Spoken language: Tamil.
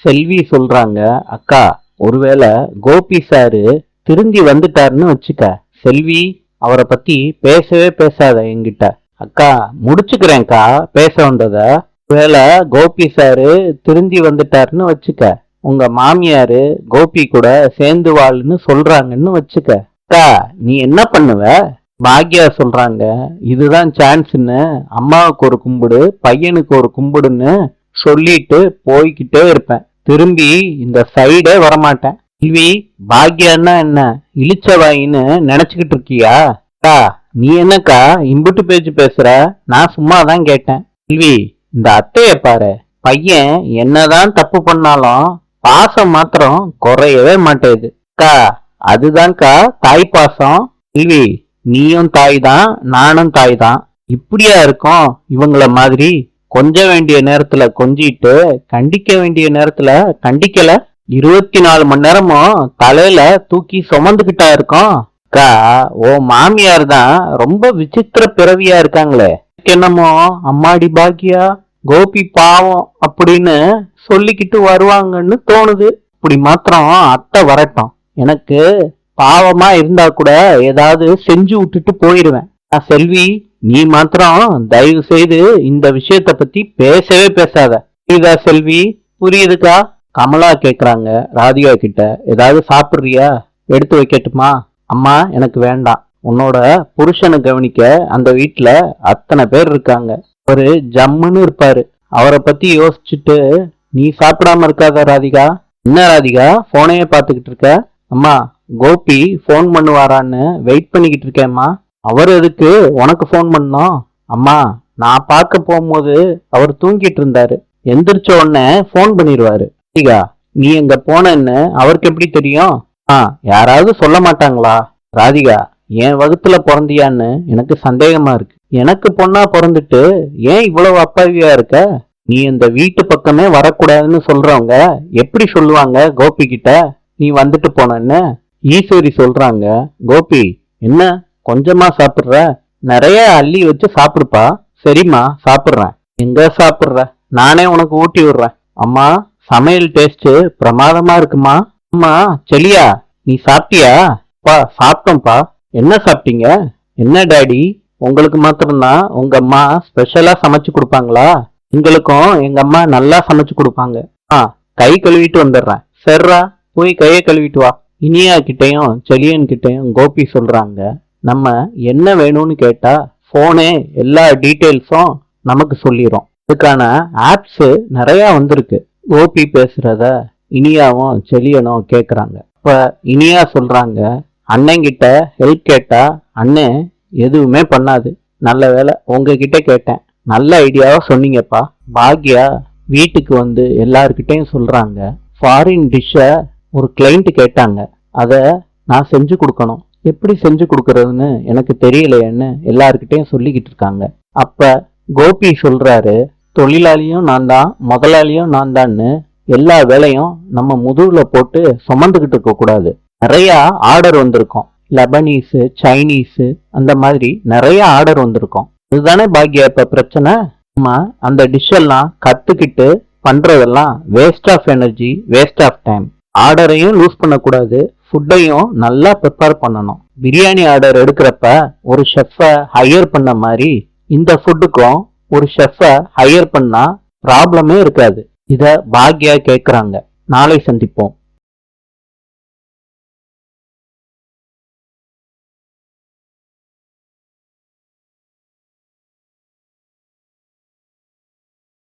செல்வி சொல்றாங்க, அக்கா ஒருவேளை கோபி சாரு திருந்தி வந்துட்டாருன்னு வச்சுக்க. செல்வி, அவரை பத்தி பேசவே பேசாத என்கிட்ட. அக்கா முடிச்சுக்கிறேன்க்கா பேச வந்தத. ஒருவேளை கோபி சாரு திருந்தி வந்துட்டாருன்னு வச்சுக்க. உங்க மாமியாரு கோபி கூட சேர்ந்து வாழுன்னு சொல்றாங்கன்னு வச்சுக்க. அக்கா நீ என்ன பண்ணுவ? பாக்யா சொல்றாங்க, இதுதான் சான்ஸ்ன்னு அம்மாவுக்கு ஒரு கும்பிடு பையனுக்கு ஒரு கும்பிடுன்னு சொல்லிட்டு போய்கிட்டே இருப்பேன். திரும்பி இந்த சைடே வரமாட்டேன். செல்வி, பாக்யான்னா என்ன இழிச்சவாயின்னு நினைச்சுக்கிட்டு இருக்கியா? அக்கா நீ என்னக்கா இம்புட்டு பேச்சு பேசுற? நான் சும்மாதான் கேட்டேன். செல்வி, இந்த அத்தைய பாரு. பையன் என்னதான் தப்பு பண்ணாலும் பாசம் மாத்திரம் குறையவே மாட்டேது. அக்கா அதுதான்க்கா தாய் பாசம். செல்வி, நீயும் தாய் தான் நானும் தாய் தான். இப்படியா இருக்கும் இவங்கள மாதிரி? கொஞ்ச வேண்டிய நேரத்துல கொஞ்சிட்டு கண்டிக்க வேண்டிய நேரத்துல கண்டிக்கல. 24 மணி நேரமும் தலையில தூக்கி சுமந்துகிட்டா இருக்கோம். அக்கா ஓ மாமியார் தான் ரொம்ப விசித்திர பிறவியா இருக்காங்களே. என்னமோ அம்மாடி பாக்கியா கோபி பாவம் அப்படின்னு சொல்லிக்கிட்டு வருவாங்கன்னு தோணுது. இப்படி மாத்திரம் அத்தை வரட்டும், எனக்கு பாவமா இருந்தா கூட ஏதாவது செஞ்சு விட்டுட்டு போயிருவேன். செல்வி, நீ மாத்திரம் தயவு செய்து இந்த விஷயத்த பத்தி பேசவே பேசாத. புரியுதா செல்வி? புரியுதுக்கா? கமலா கேக்குறாங்க ராதிகா கிட்ட, ஏதாவது சாப்பிடுறியா? எடுத்து வைக்கட்டுமா? அம்மா எனக்கு வேண்டாம். உன்னோட புருஷனை கவனிக்க அந்த வீட்டுல அத்தனை பேர் இருக்காங்க. ஒரு ஜம்முன்னு இருப்பாரு. அவரை பத்தி யோசிச்சுட்டு நீ சாப்பிடாம இருக்காத ராதிகா. என்ன ராதிகா போனையே பாத்துக்கிட்டு இருக்க? அம்மா கோபி போன் பண்ணுவாரான்னு வெயிட் பண்ணிக்கிட்டு இருக்கேம்மா. அவர் எதுக்கு உனக்கு போன் பண்ணோம்? அம்மா நான் பார்க்க போகும்போது அவர் தூங்கிட்டு இருந்தாரு. எந்திரிச்ச உடனே போன் பண்ணிடுவாரு. ராதிகா, நீ எங்க போனன்னு அவருக்கு எப்படி தெரியும்? யாராவது சொல்ல மாட்டாங்களா? ராதிகா, என் வகுப்புல பிறந்தியான்னு எனக்கு சந்தேகமா இருக்கு. எனக்கு பொண்ணா பிறந்துட்டு ஏன் இவ்வளவு அப்பாவியா இருக்க? நீ இந்த வீட்டு பக்கமே வரக்கூடாதுன்னு சொல்றவங்க எப்படி சொல்லுவாங்க கோபி கிட்ட நீ வந்துட்டு போனன்னு? ஈஸ்வரி சொல்றாங்க, கோபி என்ன கொஞ்சமா சாப்பிடுற? நிறைய அள்ளி வச்சு சாப்பிடுப்பா. சரிம்மா சாப்பிடுறேன். எங்க சாப்பிடுற? நானே உனக்கு ஊட்டி விடுறேன். அம்மா சமையல் டேஸ்ட் பிரமாதமா இருக்குமா. அம்மா செலியா, நீ சாப்பிட்டியா? பா சாப்பிட்டோம்ப்பா. என்ன சாப்பிட்டீங்க? என்ன டாடி, உங்களுக்கு மாத்திரம்தான் உங்க அம்மா ஸ்பெஷலா சமைச்சு கொடுப்பாங்களா? எங்களுக்கும் எங்க அம்மா நல்லா சமைச்சு கொடுப்பாங்க. கை கழுவிட்டு வந்துடுறேன். சரிரா, போய் கையை கழுவிட்டு வா. இனியா கிட்டையும் செலியன் கிட்டையும் கோபி சொல்றாங்க, நம்ம என்ன வேணும்னு கேட்டா போனே எல்லா டீட்டெயில்ஸும் நமக்கு சொல்லிரும். அதுக்கான ஆப்ஸ் நிறைய வந்திருக்கு. கோபி பேசுறத இனியாவும் செலியனும் கேக்குறாங்க. இப்ப இனியா சொல்றாங்க, அண்ணங்கிட்ட ஹெல்ப் கேட்டா அண்ணன் எதுவுமே பண்ணாது. நல்ல வேலை உங்ககிட்ட கேட்டேன். நல்ல ஐடியாவா சொன்னீங்கப்பா. பாக்யா வீட்டுக்கு வந்து எல்லார்கிட்டையும் சொல்றாங்க, ஃபாரின் டிஷ்ஷ ஒரு கிளைண்ட் கேட்டாங்க, அத நான் செஞ்சு கொடுக்கணும். எப்படி செஞ்சு கொடுக்கறதுன்னு எனக்கு தெரியலையேன்னு எல்லார்கிட்டையும் சொல்லிக்கிட்டு இருக்காங்க. அப்ப கோபி சொல்றாரு, தொழிலாளியும் நான் தான் முதலாளியும் நான் தான்னு எல்லா வேலையும் நம்ம முதுகுல போட்டு சுமந்துகிட்டு இருக்க கூடாது. நிறைய ஆர்டர் வந்திருக்கும். லெபனீஸ், சைனீஸ், அந்த மாதிரி நிறைய ஆர்டர் வந்திருக்கும். இதுதானே பாக்யா இப்ப பிரச்சனை. நம்ம அந்த டிஷ் எல்லாம் கத்துக்கிட்டு பண்றதெல்லாம் waste of energy, waste of time. ஆர்டரையும் லூஸ் பண்ணக்கூடாது, ஃபுட்டையும் நல்லா ப்ரிப்பேர் பண்ணணும். பிரியாணி ஆர்டர் எடுக்கிறப்ப ஒரு ஷெஃப்பை ஹையர் பண்ண மாதிரி இந்த ஃபுட்டுக்கும் ஒரு ஷெஃப்பை ஹையர் பண்ணா ப்ராப்ளமே இருக்காது. இத பாக்யா கேக்குறாங்க. நாளை சந்திப்போம்.